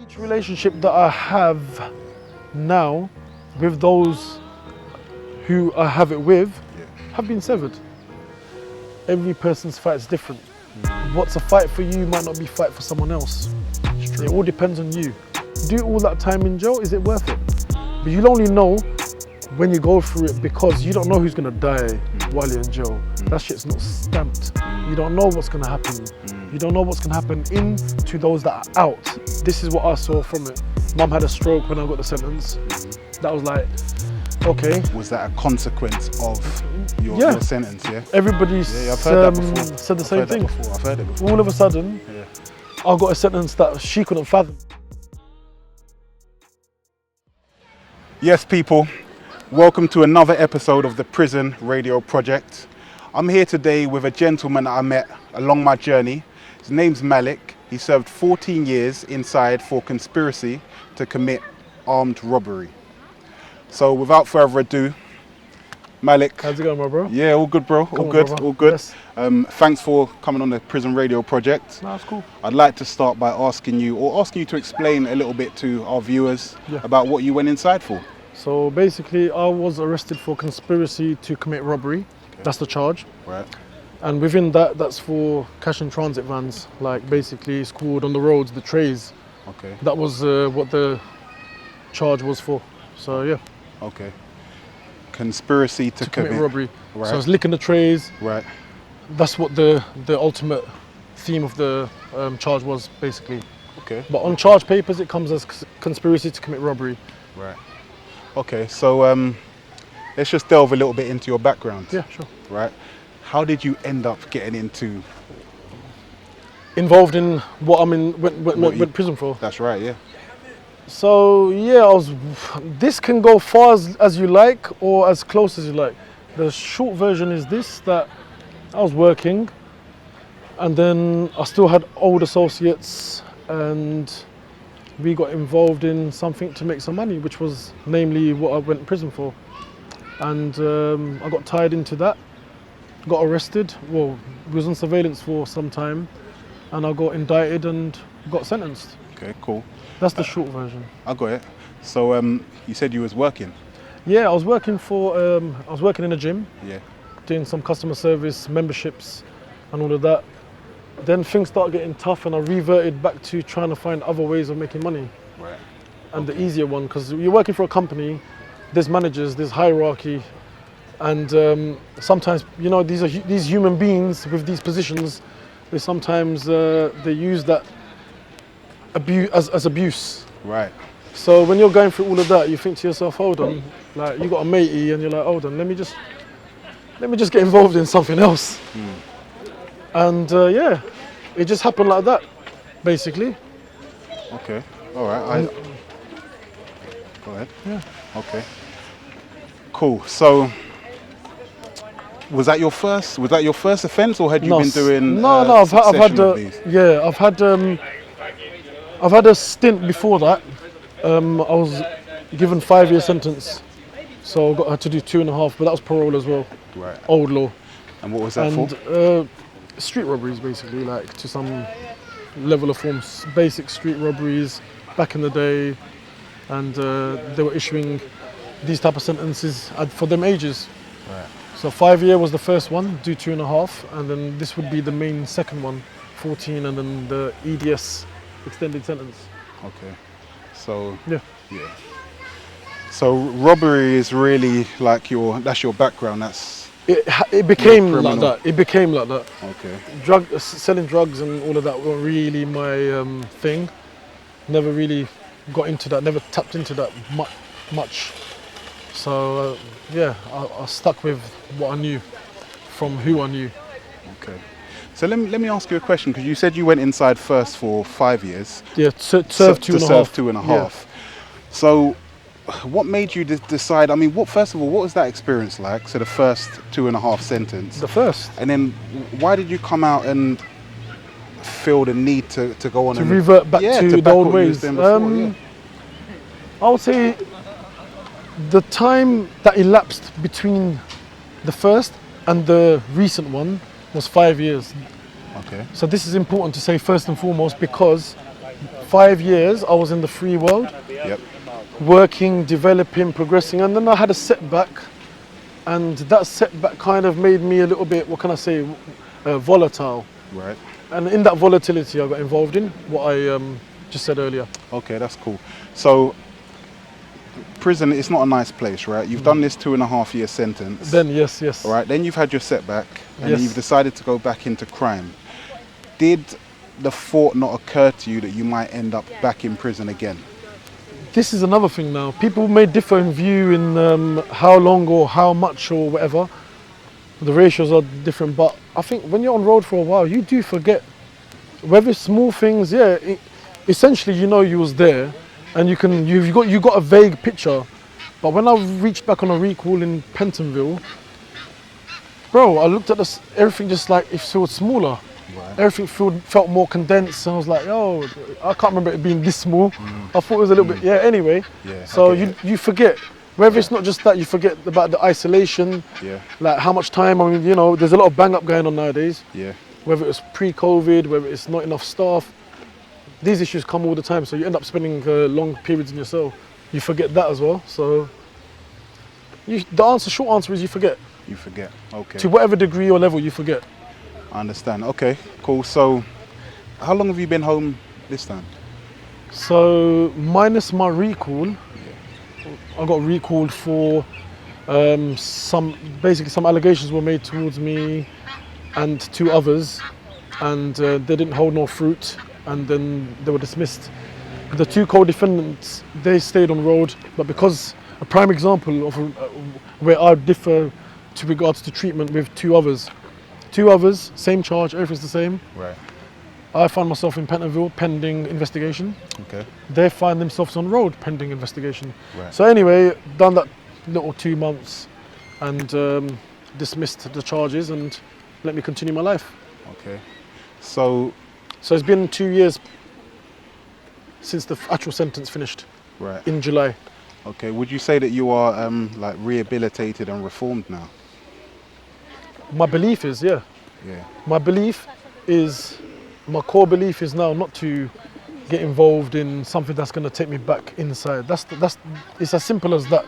Each relationship that I have now with those who I have it with have been severed. Every person's fight is different. What's a fight for you might not be a fight for someone else. It all depends on you. Do all that time in jail, is it worth it? But you'll only know when you go through it, because you don't know who's gonna die while you're in jail. That shit's not stamped. You don't know what's gonna happen. You don't know what's gonna happen to those that are out. This is what I saw from it. Mum had a stroke when I got the sentence. That was like, okay. Was that a consequence of your sentence, yeah? Everybody I've heard that before. said the same thing. I've heard it before. All of a sudden, I got a sentence that she couldn't fathom. Yes, people, welcome to another episode of the Prison Radio Project. I'm here today with a gentleman that I met along my journey. His name's Malik. He served 14 years inside for conspiracy to commit armed robbery. So without further ado, Malik. How's it going, my bro? Yeah, all good, bro. All good, all good. Yes. Thanks for coming on the Prison Radio Project. No, that's cool. I'd like to start by asking you to explain a little bit to our viewers about what you went inside for. So basically, I was arrested for conspiracy to commit robbery. Okay. That's the charge. Right. And within that, that's for cash and transit vans. Like basically, it's called on the roads, the trays. Okay. That was what the charge was for. So yeah. Okay. Conspiracy to commit robbery. Right. So it's licking the trays. Right. That's what the ultimate theme of the charge was, basically. Okay. But on charge papers, it comes as conspiracy to commit robbery. Right. Okay, so let's just delve a little bit into your background. Yeah, sure. Right. How did you end up getting involved in what went prison for? That's right, yeah. So yeah, this can go far as you like or as close as you like. The short version is this, that I was working and then I still had old associates and we got involved in something to make some money, which was namely what I went to prison for. And I got tied into that, got arrested, well, was on surveillance for some time, and I got indicted and got sentenced. Okay, cool. That's the short version. I got it. So you said you was working? Yeah, I was working in a gym. Yeah. Doing some customer service, memberships and all of that. Then things started getting tough and I reverted back to trying to find other ways of making money. Right. And the easier one, because you're working for a company, there's managers, there's hierarchy, and sometimes, you know, these human beings with these positions, they sometimes they use that as abuse. Right. So when you're going through all of that, you think to yourself, hold on, like you got a matey and you're like, hold on, let me just get involved in something else. And yeah, it just happened like that, basically. Okay, all right. Go ahead. Yeah. Okay. Cool. So, was that your first offence, or had you been doing? No. I've had a stint before that. I was given 5-year sentence, so I had to do 2.5, but that was parole as well. Right. Old law. And what was that for? Street robberies, basically, like to some level of forms. Basic street robberies back in the day, and they were issuing these type of sentences for them ages. Right. So 5-year was the first one, do 2.5, and then this would be the main second one, 14, and then the EDS, extended sentence. Okay. So yeah. So robbery is really like that's your background. It became like that. It became like that. Okay. Selling drugs and all of that were really my thing. Never really got into that. Never tapped into that much. So yeah, I stuck with what I knew, from who I knew. Okay. So let me ask you a question, because you said you went inside first for 5 years. Yeah, serve 2.5. Serve 2.5. Yeah. So, what made you decide? I mean, first of all, what was that experience like? So the first 2.5 sentence. The first. And then, why did you come out and feel the need to go on to revert back to the old ways? Before, I would say the time that elapsed between the first and the recent one was 5 years. Okay. So this is important to say first and foremost, because 5 years, I was in the free world, Yep. working, developing, progressing, and then I had a setback, and that setback kind of made me a little bit, what can I say, volatile. Right. And in that volatility, I got involved in what I just said earlier. Okay, that's cool. So, prison, it's not a nice place, right? You've done this 2.5-year sentence. Then, yes. All right, then you've had your setback, and Yes. you've decided to go back into crime. Did the thought not occur to you that you might end up back in prison again? This is another thing now. People may differ in view in how long or how much or whatever. The ratios are different, but I think when you're on road for a while, you do forget. Whether small things, yeah, essentially you know you was there, and you got a vague picture. But when I reached back on a recall in Pentonville, bro, I looked at this, everything just like it felt smaller. Right. Everything felt more condensed, and I was like, yo, I can't remember it being this small. I thought it was a little bit, yeah, anyway. Yeah, So I get you forget. Whether it's not just that, you forget about the isolation, Yeah, like how much time, I mean, you know, there's a lot of bang up going on nowadays. yeah. Whether it's pre-COVID, whether it's not enough staff, these issues come all the time. So you end up spending long periods in your cell. You forget that as well. So short answer is you forget. You forget. Okay. To whatever degree or level, you forget. I understand. Okay, cool. So, how long have you been home this time? So minus my recall, I got recalled for some allegations were made towards me and 2 others, and they didn't hold no fruit, and then they were dismissed. The 2 co-defendants, they stayed on road, but because a prime example of where I differ to regards to treatment with 2 others. 2 others, same charge, everything's the same. Right. I found myself in Pentonville pending investigation. Okay. They find themselves on road pending investigation. Right. So anyway, done that little 2 months and dismissed the charges and let me continue my life. Okay. So, So it's been 2 years since the actual sentence finished right. in July. Okay. Would you say that you are like rehabilitated and reformed now? My belief is, yeah. Yeah. My core belief is now not to get involved in something that's going to take me back inside. It's as simple as that.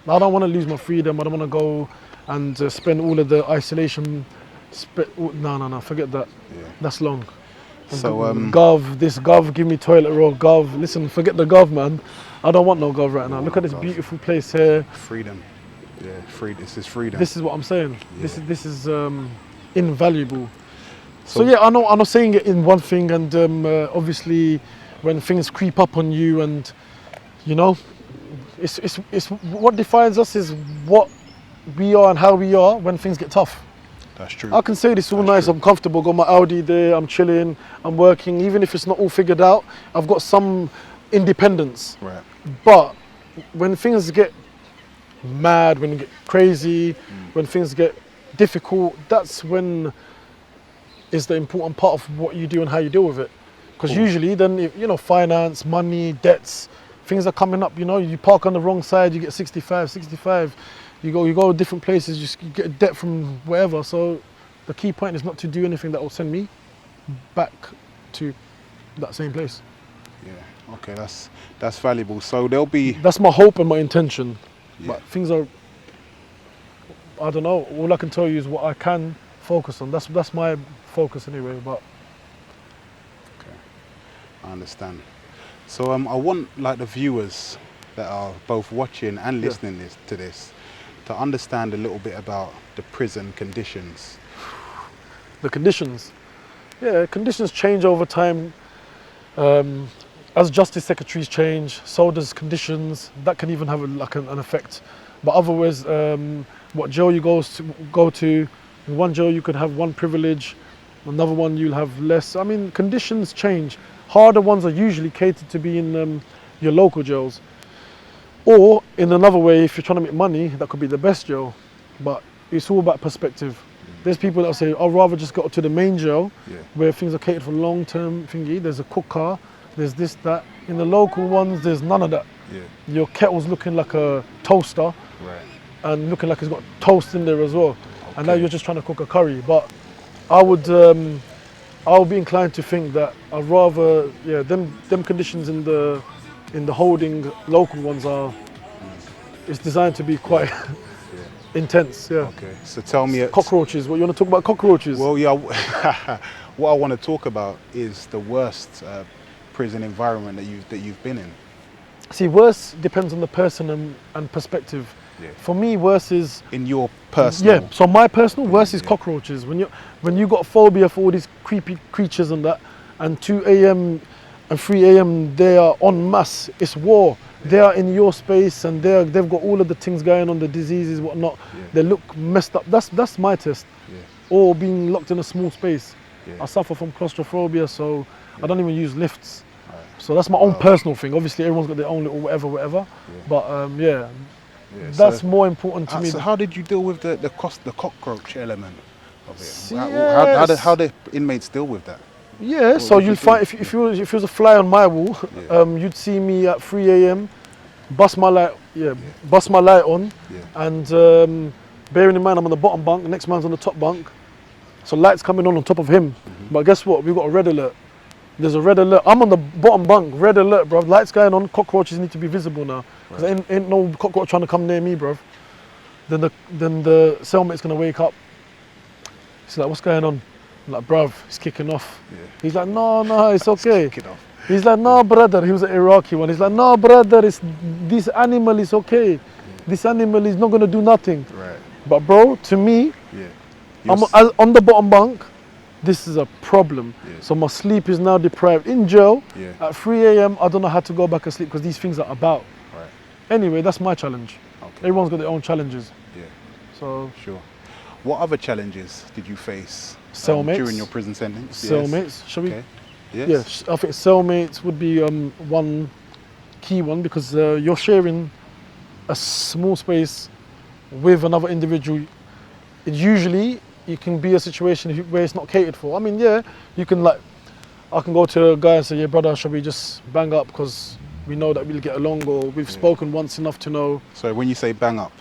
I don't want to lose my freedom. I don't want to go and spend all of the isolation. No, forget that. Yeah. That's long. So, Gov, give me toilet roll, Gov. Listen, forget the Gov, man. I don't want no Gov right now. Look at this Gov. beautiful place here. freedom. Yeah. This is freedom. This is what I'm saying. Yeah. This is invaluable. So yeah, I'm not saying it in one thing, and obviously, when things creep up on you, and you know, it's what defines us is what we are and how we are when things get tough. That's true. I can say this all That's nice. true. I'm comfortable. Got my Audi there. I'm chilling. I'm working. Even if it's not all figured out, I've got some independence. Right. But when things get mad, when you get crazy, when things get difficult, that's when is the important part of what you do and how you deal with it. Because Cool. usually then, you know, finance, money, debts, things are coming up, you know, you park on the wrong side, you get 65, you go different places, you get a debt from wherever. So the key point is not to do anything that will send me back to that same place. Yeah. Okay. That's valuable. So there'll be. That's my hope and my intention. Yeah. But things are, I don't know, all I can tell you is what I can focus on. That's my focus anyway. But I understand. So I want like the viewers that are both watching and listening to this to understand a little bit about the prison conditions. the conditions, conditions change over time. As justice secretaries change, so does conditions. That can even have an effect. But otherwise, what jail you go to, in one jail you could have one privilege, another one you'll have less. I mean, conditions change. Harder ones are usually catered to be in your local jails. Or in another way, if you're trying to make money, that could be the best jail. But it's all about perspective. There's people that say, I'd rather just go to the main jail where things are catered for long-term thingy. There's a cooker, there's this, that. In the local ones, there's none of that. Yeah. Your kettle's looking like a toaster and looking like it's got toast in there as well. And now you're just trying to cook a curry. But I would I'll be inclined to think that I'd rather, yeah, them conditions in the holding local ones are, it's designed to be quite intense, yeah. Okay, so tell me. Cockroaches, what you want to talk about cockroaches? Well, yeah, what I want to talk about is the worst prison environment that you've been in. See, worse depends on the person and perspective. Yeah. For me, worse is... In your personal... Yeah, so my personal worse is cockroaches. When you got phobia for all these creepy creatures and that, and 2 a.m. and 3 a.m. they are en masse, it's war. They are in your space and they've got all of the things going on, the diseases, whatnot. Yeah. They look messed up. That's my test. Yeah. Or being locked in a small space. Yeah. I suffer from claustrophobia, so I don't even use lifts. Right. So that's my own personal thing. Obviously, everyone's got their own little whatever. Yeah. But Yeah, that's so, more important to me. So how did you deal with the cockroach element of it? Yes. How the inmates deal with that? Yeah, so you'll find if you was a fly on my wall, you'd see me at 3 a.m. bust my light on, and bearing in mind I'm on the bottom bunk, the next man's on the top bunk, so light's coming on top of him. But guess what? We've got a red alert. There's a red alert. I'm on the bottom bunk, red alert, bruv. Lights going on. Cockroaches need to be visible now, because ain't no cockroach trying to come near me, bruv. Then the cellmate's gonna wake up. He's like, "What's going on?" I'm like, "Bruv, it's kicking off." Yeah. He's like, "No, it's okay." Kick it off. He's like, "No, brother." He was an Iraqi one. He's like, "No, brother. This animal is okay. This animal is not gonna do nothing." Right. But bro, to me, I'm on the bottom bunk. This is a problem. Yeah. So my sleep is now deprived. In jail, Yeah. at 3 a.m., I don't know how to go back and sleep because these things are about. Right. Anyway, that's my challenge. Okay. Everyone's got their own challenges. Yeah. So Sure. What other challenges did you face Cellmates. during your prison sentence? Cellmates, shall we? Okay. Yes. Yes, I think cellmates would be one key one, because you're sharing a small space with another individual. Usually, it can be a situation where it's not catered for. I mean, yeah, you can I can go to a guy and say, "Yeah, brother, shall we just bang up because we know that we'll get along, or we've spoken once enough to know." So when you say bang up,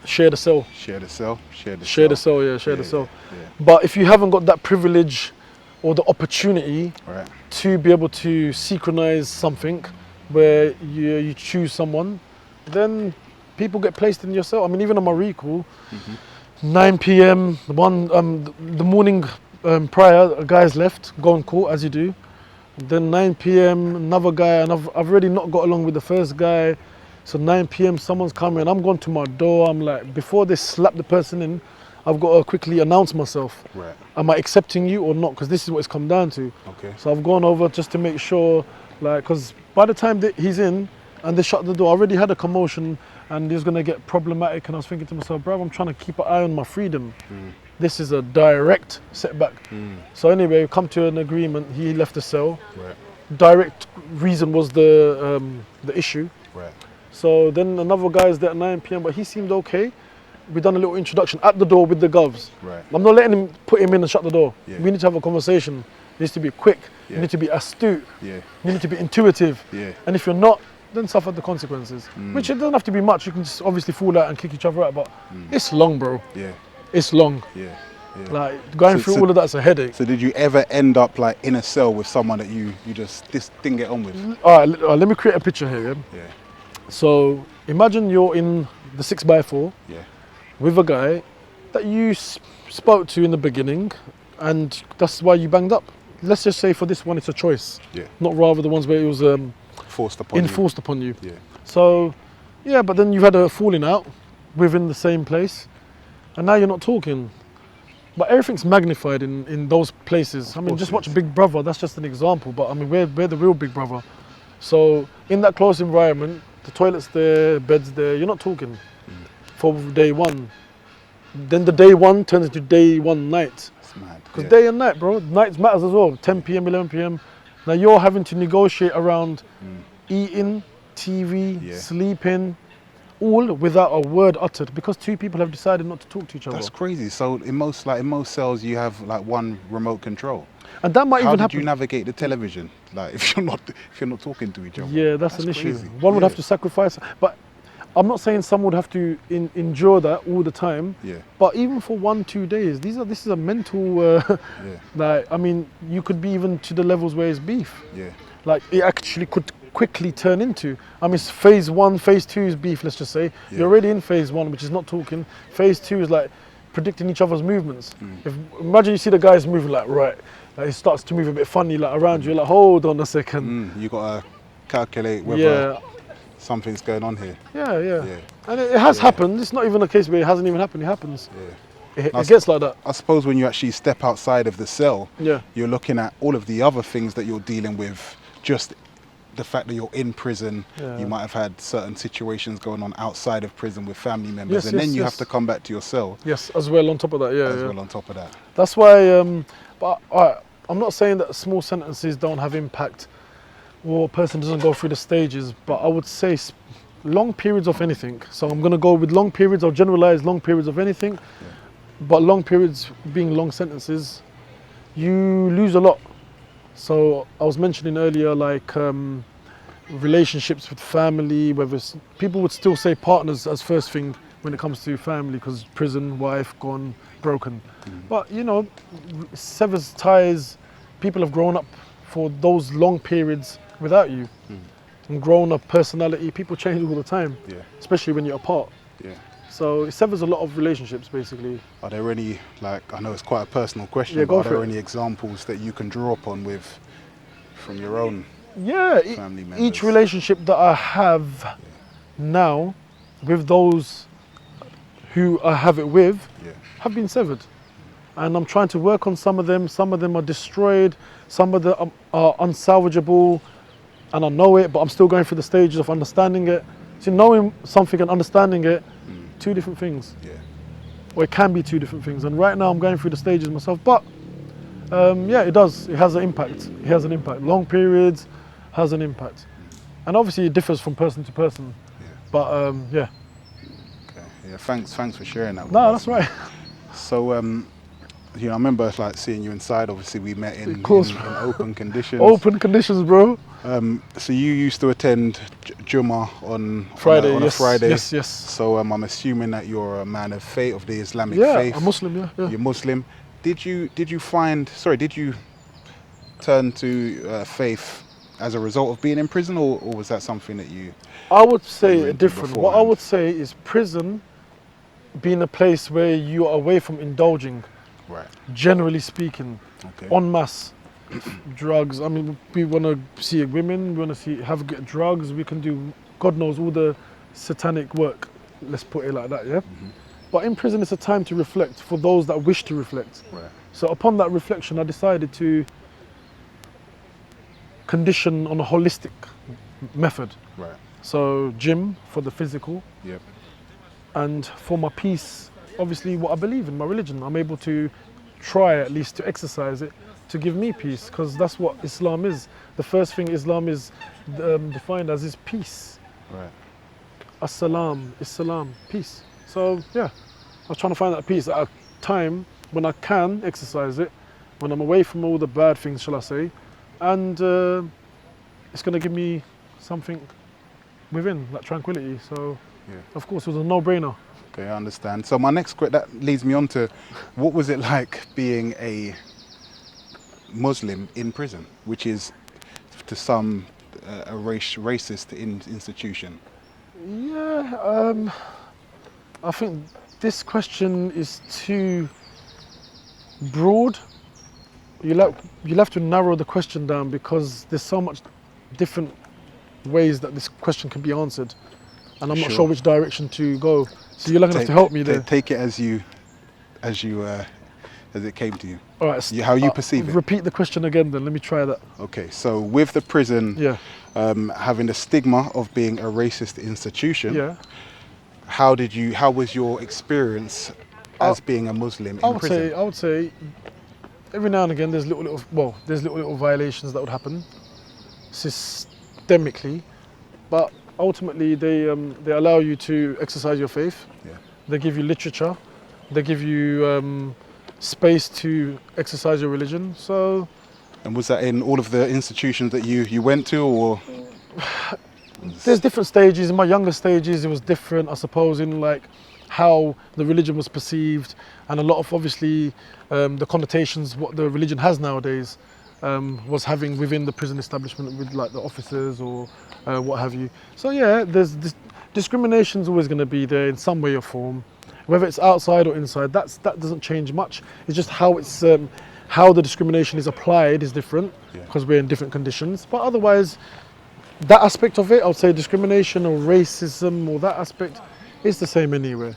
Share the cell. share the cell. Share the cell, share the cell. Yeah. But if you haven't got that privilege or the opportunity Right. to be able to synchronize something where you choose someone, then people get placed in your cell. I mean, even on my recall, 9 p.m. the morning prior, a guy's left, go on court as you do. Then 9 p.m. another guy, and I've already not got along with the first guy. So 9 p.m. someone's coming, I'm going to my door. I'm like, before they slap the person in, I've got to quickly announce myself. Right. Am I accepting you or not? Because this is what it's come down to. Okay. So I've gone over just to make sure, because by the time that he's in and they shut the door, I already had a commotion and it was going to get problematic. And I was thinking to myself, bro, I'm trying to keep an eye on my freedom. This is a direct setback. So anyway, we come to an agreement. He left the cell. Right. Direct reason was the issue. Right. So then another guy's there at 9 p.m. but he seemed okay. We done a little introduction at the door with the govs. Right. I'm not letting him put him in and shut the door. Yeah. We need to have a conversation. It needs to be quick. Yeah. You need to be astute. Yeah. You need to be intuitive. Yeah. And if you're not, then suffer the consequences. Which it doesn't have to be much. You can just obviously fall out and kick each other out. But it's long, bro. Yeah. It's long. Yeah. Yeah. Like going through all of that's a headache. So did you ever end up like in a cell with someone that you just didn't get on with? All right, let me create a picture here. Yeah? Yeah. So imagine you're in the 6x4 Yeah. with a guy that you spoke to in the beginning, and that's why you banged up. Let's just say for this one, it's a choice. Yeah. Not rather the ones where it was Forced upon enforced upon you. Yeah. So, yeah, but then you've had a falling out within the same place, and now you're not talking. But everything's magnified in those places. I mean, course just it watch is. Big Brother. That's just an example. But I mean, we're the real Big Brother. So in that close environment, the toilet's there, bed's there. You're not talking for day one. Then the day one turns into day one night. It's mad. Because day and night, bro. Nights matters as well. 10 p.m., 11 p.m. Now you're having to negotiate around eating, TV, sleeping, all without a word uttered, because two people have decided not to talk to each other. That's crazy. So in most cells you have like one remote control. And that might How even did happen. you navigate the television? Like if you're not talking to each other. Yeah, that's an issue. crazy. One would have to sacrifice. But I'm not saying someone would have to endure that all the time. Yeah. But even for 1-2 days, this is a mental. Yeah. Like, I mean, you could be even to the levels where it's beef. Yeah. Like, it actually could quickly turn into. I mean, it's phase 1, phase 2 is beef. Let's just say you're already in phase 1, which is not talking. Phase 2 is like predicting each other's movements. Imagine you see the guys moving like right. Like, he starts to move a bit funny, like around you. You're like, hold on a second. You gotta calculate whether something's going on here. Yeah. And it has happened. It's not even a case where it hasn't even happened. It happens. Yeah. It gets like that. I suppose when you actually step outside of the cell, Yeah. you're looking at all of the other things that you're dealing with. Just the fact that you're in prison, you might have had certain situations going on outside of prison with family members, and then you have to come back to your cell. Yes, as well on top of that. Well on top of that. That's why. But I'm not saying that small sentences don't have impact, or a person doesn't go through the stages. But I would say long periods of anything. So I'm gonna go with long periods. I'll generalize long periods of anything. But long periods being long sentences, you lose a lot. So I was mentioning earlier, like relationships with family, whether people would still say partners as first thing when it comes to family, because prison, wife, gone, broken. But you know, severs ties. People have grown up for those long periods without you, and grown up personality. People change all the time, especially when you're apart. So it severs a lot of relationships, basically. Are there any, like, I know it's quite a personal question, Yeah, but go are for there it. any examples that you can draw upon with from your own family members? Each relationship that I have now with those who I have it with have been severed. And I'm trying to work on some of them. Some of them are destroyed. Some of them are unsalvageable. And I know it, but I'm still going through the stages of understanding it. See, knowing something and understanding it, two different things. Or it can be two different things. And right now I'm going through the stages myself. But it does. It has an impact. It has an impact. Long periods has an impact. And obviously it differs from person to person. But Okay. Yeah. Thanks for sharing that with no, us. that's right. So I remember like seeing you inside. Obviously, we met in open conditions. Open conditions, bro. So you used to attend Jummah on Friday. on a Friday. Yes. So I'm assuming that you're a man of faith, of the Islamic Yeah, faith. I'm Muslim. Yeah. You're Muslim. Did you turn to faith as a result of being in prison, or was that something that you? I would you say went different. to What I beforehand? would say is prison being a place where you are away from indulging, Right. generally speaking, Okay. en masse. Drugs. I mean, we want to see women. We want to get drugs. We can do, God knows, all the satanic work. Let's put it like that, yeah. But in prison, it's a time to reflect for those that wish to reflect. Right. So upon that reflection, I decided to condition on a holistic method. Right. So gym for the physical, Yep. and for my peace, obviously what I believe in, my religion. I'm able to try at least to exercise it to give me peace, because that's what Islam is. The first thing Islam is defined as is peace. Right. As-salam, is-salam, peace. So yeah, I was trying to find that peace at a time when I can exercise it, when I'm away from all the bad things, shall I say, and it's going to give me something within, like tranquility. So of course it was a no-brainer. Okay, I understand. So my next question, that leads me on to, what was it like being a Muslim in prison, which is to some a racist institution? Yeah, I think this question is too broad. You'll have to narrow the question down, because there's so much different ways that this question can be answered, and I'm not sure which direction to go. So you're going to have to help me there. Take it as it came to you. All right. How you perceive it. Repeat the question again, then. Let me try that. Okay. So with the prison having the stigma of being a racist institution, how was your experience as being a Muslim in prison? I would say every now and again there's little violations that would happen systemically, but ultimately they allow you to exercise your faith. They give you literature, they give you space to exercise your religion. So, and was that in all of the institutions that you went to, or? There's different stages. In my younger stages, it was different, I suppose, in like how the religion was perceived, and a lot of obviously the connotations what the religion has nowadays was having within the prison establishment with like the officers or what have you. So yeah, there's discrimination's always going to be there in some way or form, whether it's outside or inside. That doesn't change much. It's just how it's how the discrimination is applied is different because we're in different conditions. But otherwise, that aspect of it, I would say discrimination or racism or that aspect is the same anywhere.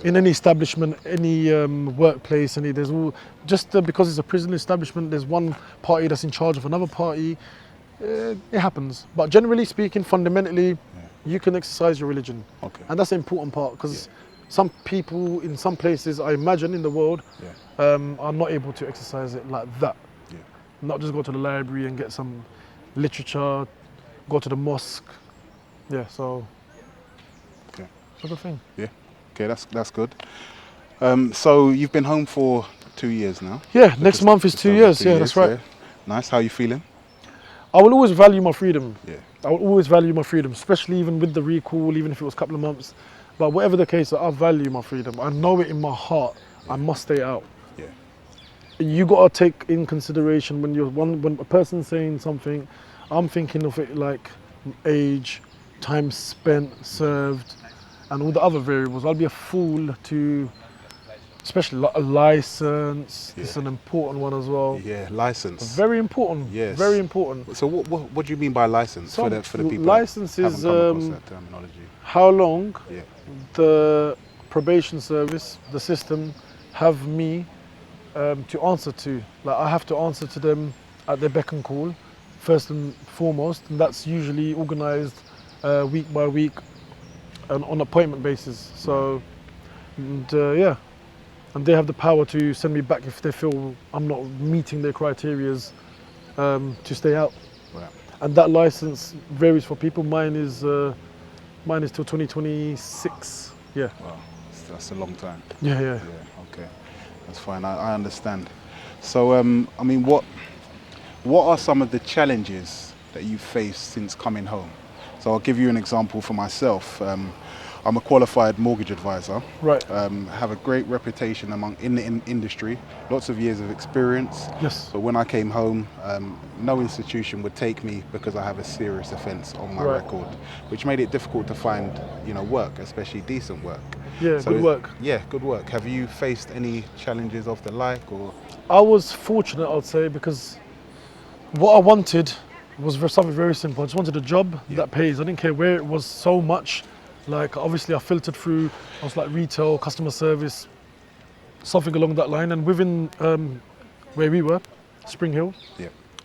In any establishment, any workplace, there's all, just because it's a prison establishment, there's one party that's in charge of another party, it happens. But generally speaking, fundamentally, you can exercise your religion. And that's the important part, because some people in some places, I imagine in the world, are not able to exercise it like that. Not just go to the library and get some literature, go to the mosque. So it's a good thing. Okay, that's good. So you've been home for 2 years now? Next month is 2 years. That's right. Nice. How are you feeling? I will always value my freedom. I will always value my freedom, especially even with the recall, even if it was a couple of months. But whatever the case, I value my freedom. I know it in my heart. I must stay out. You got to take in consideration when a person's saying something, I'm thinking of it like age, time spent, served, and all the other variables. I'll be a fool to, especially a license. It's an important one as well. License. Very important. Very important. So what do you mean by license for the people? License is that terminology. How long the probation service, the system, have me to answer to. Like I have to answer to them at their beck and call, first and foremost, and that's usually organised week by week and on appointment basis. So, and they have the power to send me back if they feel I'm not meeting their criterias to stay out. And that license varies for people. Mine is till 2026. Wow, that's a long time. Okay, that's fine. I understand. So, I mean, what are some of the challenges that you've faced since coming home? So I'll give you an example for myself. I'm a qualified mortgage advisor. Have a great reputation in the industry, lots of years of experience. But when I came home, no institution would take me because I have a serious offence on my record, which made it difficult to find, work, especially decent work. Good work. Good work. Have you faced any challenges of the like, or? I was fortunate, I'd say, because what I wanted was something very simple. I just wanted a job that pays. I didn't care where it was so much. Like obviously I filtered through, I was like retail, customer service, something along that line. And within where we were, Spring Hill,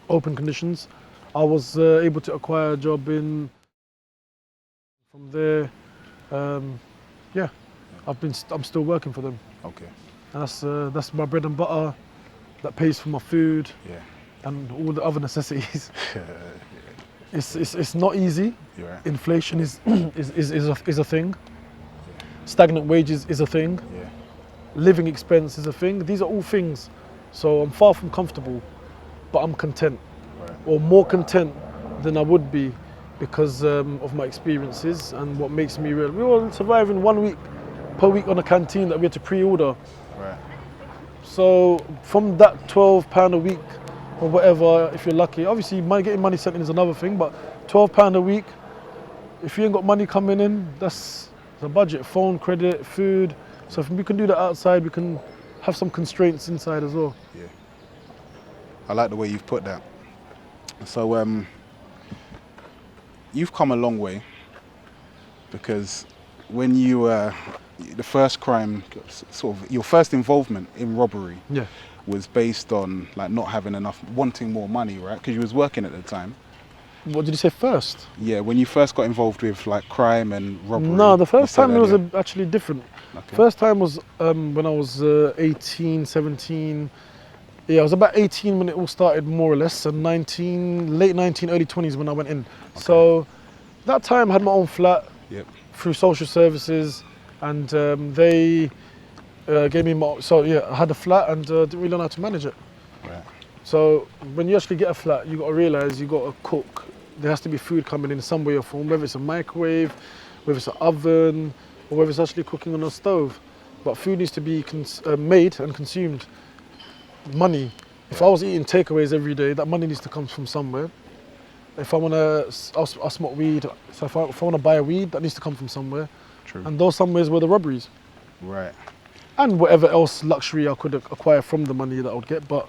open conditions, I was able to acquire a job from there. I'm still working for them. And that's my bread and butter. That pays for my food and all the other necessities. It's not easy. Inflation is a thing. Stagnant wages is a thing. Living expense is a thing. These are all things. So I'm far from comfortable, but I'm content, or more content than I would be because of my experiences and what makes me real. We were surviving 1 week per week on a canteen that we had to pre-order. So from that £12 a week or whatever, if you're lucky, obviously getting money sent in is another thing, but £12 a week, if you ain't got money coming in, that's the budget, phone, credit, food. So if we can do that outside, we can have some constraints inside as well. I like the way you've put that. So you've come a long way, because when you the first crime, sort of your first involvement in robbery was based on like not having enough, wanting more money, right? Because you was working at the time. What did you say first? When you first got involved with like crime and robbery. No, the first time it was actually different. First time was when I was 18, 17. I was about 18 when it all started, more or less, and late 19, early 20s when I went in. So that time I had my own flat through social services, and they gave me I had a flat and didn't really know how to manage it. So when you actually get a flat, you got to realise you got to cook, there has to be food coming in some way or form, whether it's a microwave, whether it's an oven, or whether it's actually cooking on a stove. But food needs to be made and consumed. Money. If I was eating takeaways every day, that money needs to come from somewhere. If I want to, I smoke weed, so if I want to buy a weed, that needs to come from somewhere. True. And those somewheres were the robberies. Right. And whatever else luxury I could acquire from the money that I would get, but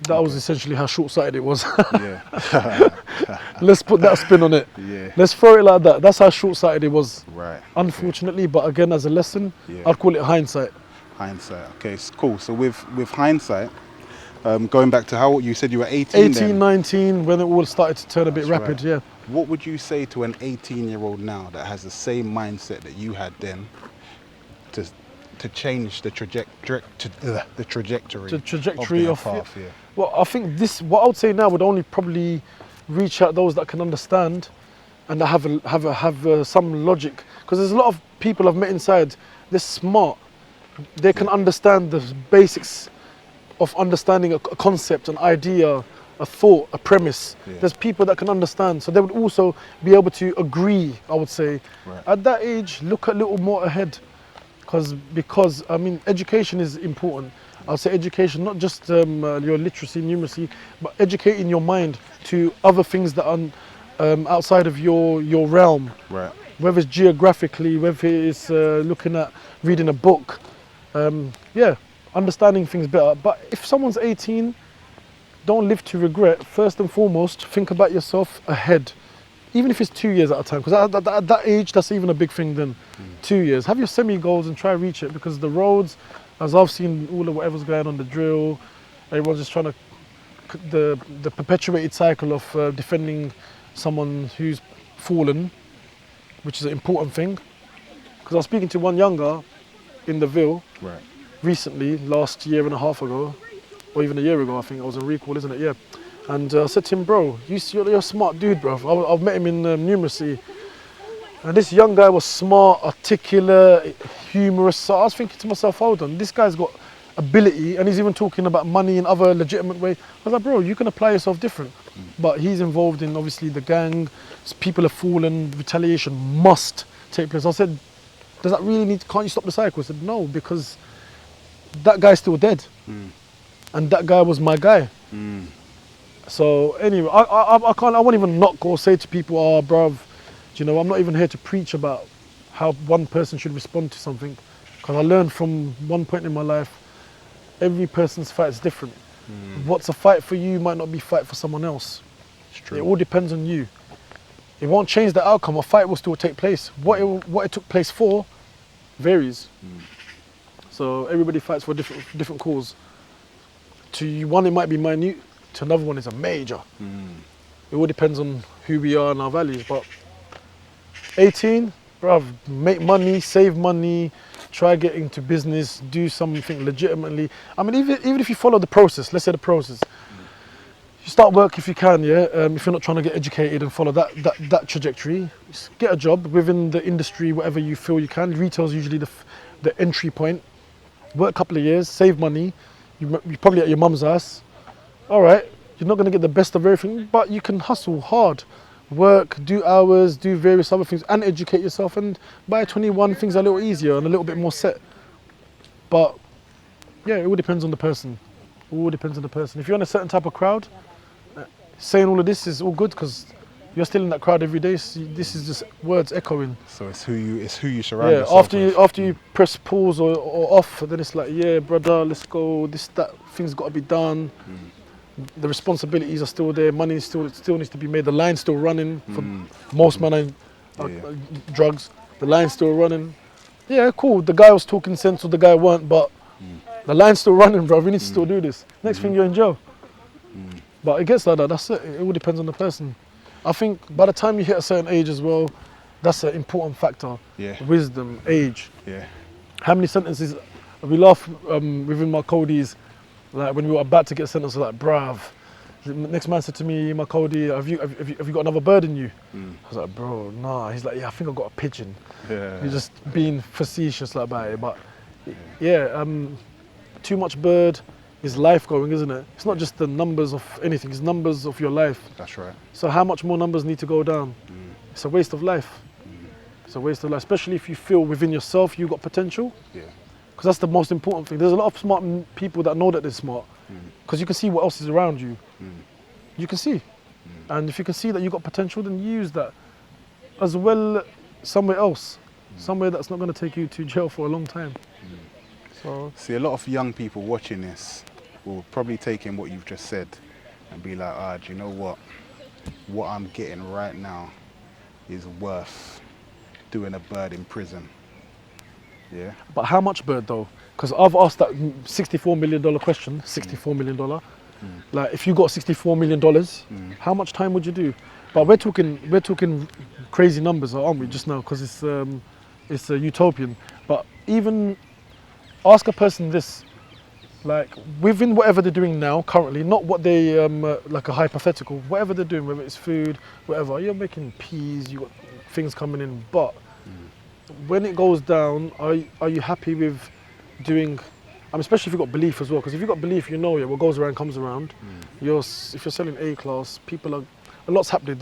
that was essentially how short-sighted it was. Yeah. Let's put that spin on it. Yeah. Let's throw it like that. That's how short-sighted it was. Right. Unfortunately, but again, as a lesson, Yeah. I'd call it hindsight. Hindsight. Okay, it's cool. So with hindsight, going back to how you said you were 18 18, then. 19, when it all started to turn a bit That's rapid, right. yeah. What would you say to an 18-year-old now that has the same mindset that you had then to change the trajectory The of trajectory their of path? Yeah. Well, I think what I would say now would only probably reach out those that can understand and that have some logic. Because there's a lot of people I've met inside, they're smart. They can understand the basics of understanding a concept, an idea, a thought, a premise. Yeah. There's people that can understand. So they would also be able to agree, I would say. Right. At that age, look a little more ahead. Because I mean, education is important. I'll say education, not just your literacy, numeracy, but educating your mind to other things that are outside of your realm. Right. Whether it's geographically, whether it's looking at reading a book, understanding things better. But if someone's 18, don't live to regret. First and foremost, think about yourself ahead. Even if it's 2 years at a time, because at that age, that's even a big thing then. 2 years. Have your semi-goals and try to reach it, because the roads, as I've seen all of whatever's going on, the drill, everyone's just trying to, the perpetuated cycle of defending someone who's fallen, which is an important thing. Because I was speaking to one younger in the Ville Right. recently, last year and a half ago, or even a year ago, I think. I was in recall, isn't it? Yeah. And I said to him, bro, you're a smart dude, bro. I've met him in numeracy. And this young guy was smart, articulate, humorous. So I was thinking to myself, hold on, this guy's got ability, and he's even talking about money in other legitimate way. I was like, bro, you can apply yourself different. But he's involved in, obviously, the gang. People have fallen, retaliation must take place. I said, does that really can't you stop the cycle? I said, no, because that guy's still dead. And that guy was my guy. So anyway, I won't even knock or say to people, oh, bruv, you know, I'm not even here to preach about how one person should respond to something. Because I learned from one point in my life, every person's fight is different. What's a fight for you might not be fight for someone else. It's true. It all depends on you. It won't change the outcome. A fight will still take place. What it took place for varies. So everybody fights for a different cause. To you, one it might be minute, to another one is a major. It all depends on who we are and our values. But 18, bruv, make money, save money, try get into business, do something legitimately. I mean, even if you follow the process, let's say the process, you start work if you can, yeah. If you're not trying to get educated and follow that trajectory, just get a job within the industry, whatever you feel you can. Retail's usually the entry point. Work a couple of years, save money. You're probably at your mum's house. All right, you're not going to get the best of everything, but you can hustle hard, work, do hours, do various other things, and educate yourself. And by 21, things are a little easier and a little bit more set. But yeah, it all depends on the person. It all depends on the person. If you're in a certain type of crowd, saying all of this is all good because you're still in that crowd every day. So this is just words echoing. So it's who you surround Yeah, yourself with. after you press pause or off, then it's like, yeah, brother, let's go. That thing's got to be done. The responsibilities are still there. Money still needs to be made. The line's still running for most men drugs. The line's still running. Yeah, cool. The guy was talking sense or the guy weren't, but the line's still running, bro. We need to still do this. Next thing, you're in jail. But it gets like that. That's it. It all depends on the person. I think by the time you hit a certain age as well, that's an important factor. Yeah. Wisdom, age. Yeah. How many sentences? We laugh within my Cody's, like when we were about to get sentenced, like, bruv. The next man said to me, my Cody, have you got another bird in you? I was like, bro, nah. He's like, yeah, I think I got a pigeon. Yeah. You're just being facetious like about it, but yeah, too much bird, is life going, isn't it? It's not just the numbers of anything, it's numbers of your life. That's right. So how much more numbers need to go down? It's a waste of life. It's a waste of life, especially if you feel within yourself you've got potential. Yeah. Because that's the most important thing. There's a lot of smart people that know that they're smart. Because you can see what else is around you. You can see. And if you can see that you've got potential, then use that as well somewhere else. Somewhere that's not going to take you to jail for a long time. So See, a lot of young people watching this will probably take in what you've just said and be like, do you know what? What I'm getting right now is worth doing a bird in prison. Yeah. But how much bird though? Because I've asked that $64 million question, $64 million. Like if you got $64 million, how much time would you do? But we're talking crazy numbers, aren't we, just now? Because it's a utopian. But even ask a person this, like within whatever they're doing now, currently, not what they, like a hypothetical, whatever they're doing, whether it's food, whatever, you're making peas, you got things coming in, but when it goes down, are you happy with doing, especially if you've got belief as well, because if you've got belief, you know, yeah, what goes around comes around. If you're selling A-class, a lot's happening.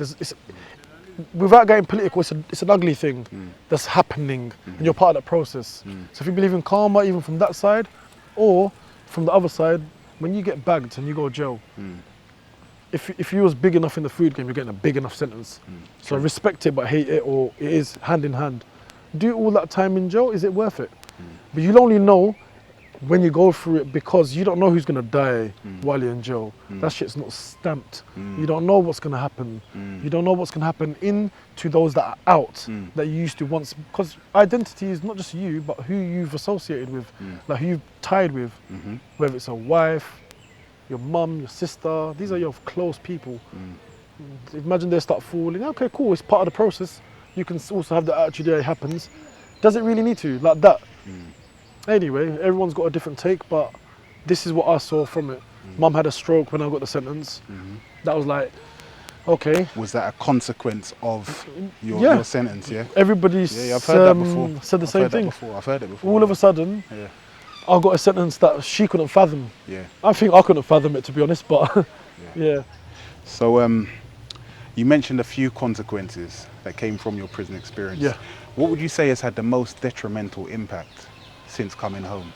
Without getting political, it's an ugly thing that's happening, and you're part of that process. So if you believe in karma, even from that side, or from the other side, when you get bagged and you go to jail, if you was big enough in the food game, you're getting a big enough sentence. So respect it but hate it, or it is hand in hand. Do all that time in jail, is it worth it? But you'll only know when you go through it, because you don't know who's going to die while you're in jail. That shit's not stamped. You don't know what's going to happen. You don't know what's going to happen into those that are out, that you used to once. Because identity is not just you, but who you've associated with, like who you've tied with, whether it's a wife, your mum, your sister. These are your close people. Imagine they start falling. Okay, cool, it's part of the process. You can also have the attitude that it happens. Does it really need to, like that? Anyway, everyone's got a different take, but this is what I saw from it. Mum had a stroke when I got the sentence. That was like, okay. Was that a consequence of your sentence, yeah? Everybody's I've heard that before. Said the same thing. I've heard it before. All of a sudden, I got a sentence that she couldn't fathom. Yeah. I think I couldn't fathom it, to be honest, but yeah. So you mentioned a few consequences that came from your prison experience. Yeah. What would you say has had the most detrimental impact since coming home?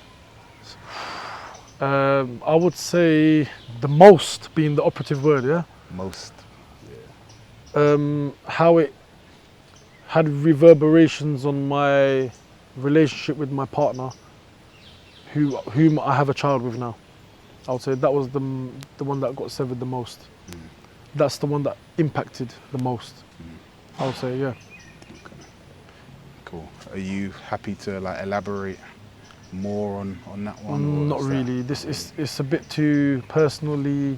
I would say the most being the operative word, yeah? Most. How it had reverberations on my relationship with my partner, whom I have a child with now. I would say that was the one that got severed the most. That's the one that impacted the most. I would say, yeah. Okay. Cool. Are you happy to like elaborate more on that one? Not really. It's a bit too personally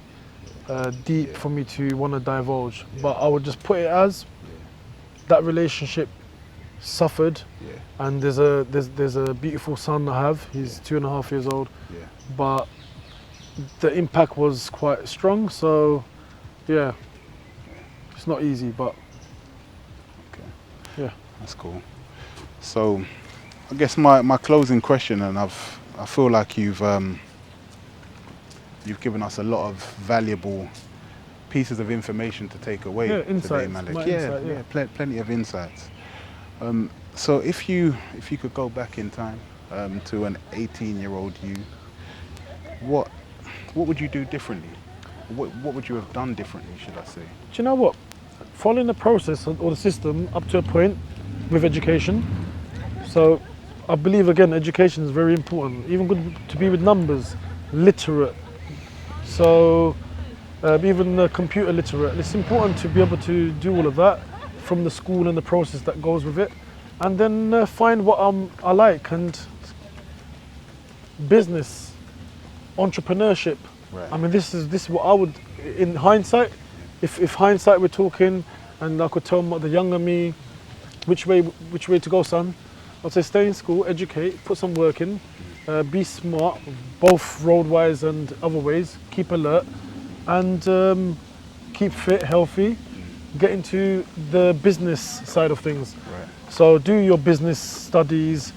deep for me to want to divulge. But I would just put it as that relationship suffered, and there's a beautiful son I have. He's 2.5 years old. But the impact was quite strong. So yeah, it's not easy, but yeah, that's cool. So I guess my closing question, and I feel like you've given us a lot of valuable pieces of information to take away today, Malik. Plenty of insights. So if you could go back in time to an 18-year-old you, what would you do differently? What would you have done differently, should I say? Do you know what? Following the process or the system up to a point with education. So I believe, again, education is very important. Even good to be with numbers, literate. So even computer literate. It's important to be able to do all of that from the school and the process that goes with it. And then find what I like, and business, entrepreneurship. Right. I mean, this is what I would, in hindsight, if hindsight we're talking, and I could tell the younger me which way to go, son. I'd say stay in school, educate, put some work in, be smart, both road-wise and other ways, keep alert, and keep fit, healthy, get into the business side of things. Right. So do your business studies,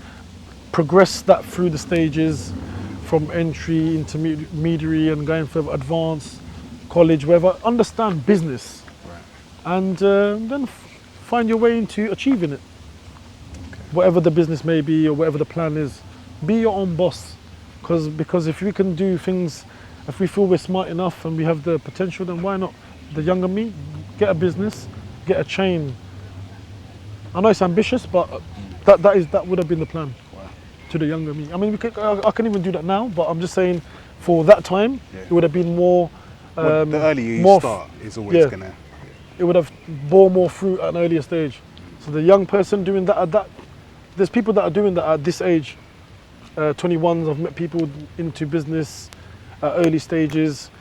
progress that through the stages, from entry, intermediary, and going further advanced, college, wherever. Understand business, and then find your way into achieving it. Whatever the business may be or whatever the plan is, be your own boss. Because if we can do things, if we feel we're smart enough and we have the potential, then why not? The younger me, get a business, get a chain. I know it's ambitious, but that would have been the plan. Wow. To the younger me. I mean, I can even do that now, but I'm just saying, for that time, it would have been more. Well, the earlier you start is always gonna. It would have bore more fruit at an earlier stage. So the young person doing that at that, there's people that are doing that at this age. 21s, I've met people into business at early stages.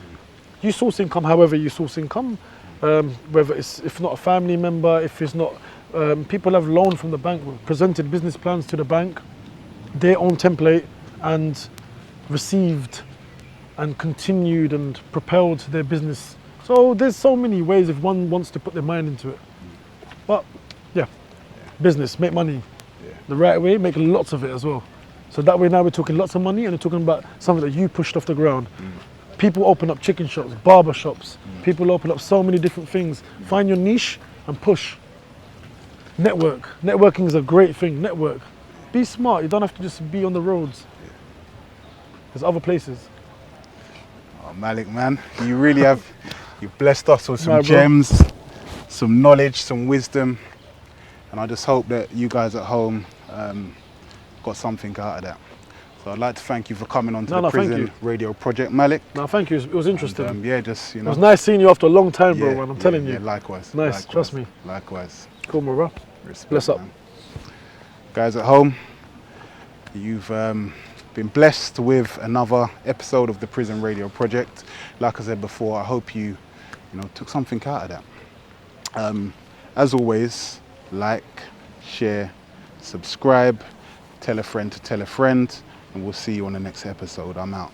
You source income however you source income, whether it's, if not a family member, if it's not, people have loaned from the bank, presented business plans to the bank, their own template, and received and continued and propelled their business. So there's so many ways if one wants to put their mind into it. But yeah, business, make money. The right way, make lots of it as well. So that way now we're talking lots of money and we're talking about something that you pushed off the ground. People open up chicken shops, barber shops. People open up so many different things. Find your niche and push. Network. Networking is a great thing. Network. Be smart. You don't have to just be on the roads. There's other places. Oh, Malik, man, you really have, you blessed us with some gems, some knowledge, some wisdom. And I just hope that you guys at home got something out of that. So I'd like to thank you for coming on to the Prison Radio Project, Malik. No, thank you. It was interesting. And, yeah, just, you know. It was nice seeing you after a long time, bro, man. I'm telling you. Yeah, likewise. Nice, likewise, trust me. Likewise. Cool, bro. Respect, Bless up. Man. Guys at home, you've been blessed with another episode of the Prison Radio Project. Like I said before, I hope you took something out of that. As always, like, share, subscribe, tell a friend to tell a friend, and we'll see you on the next episode. I'm out.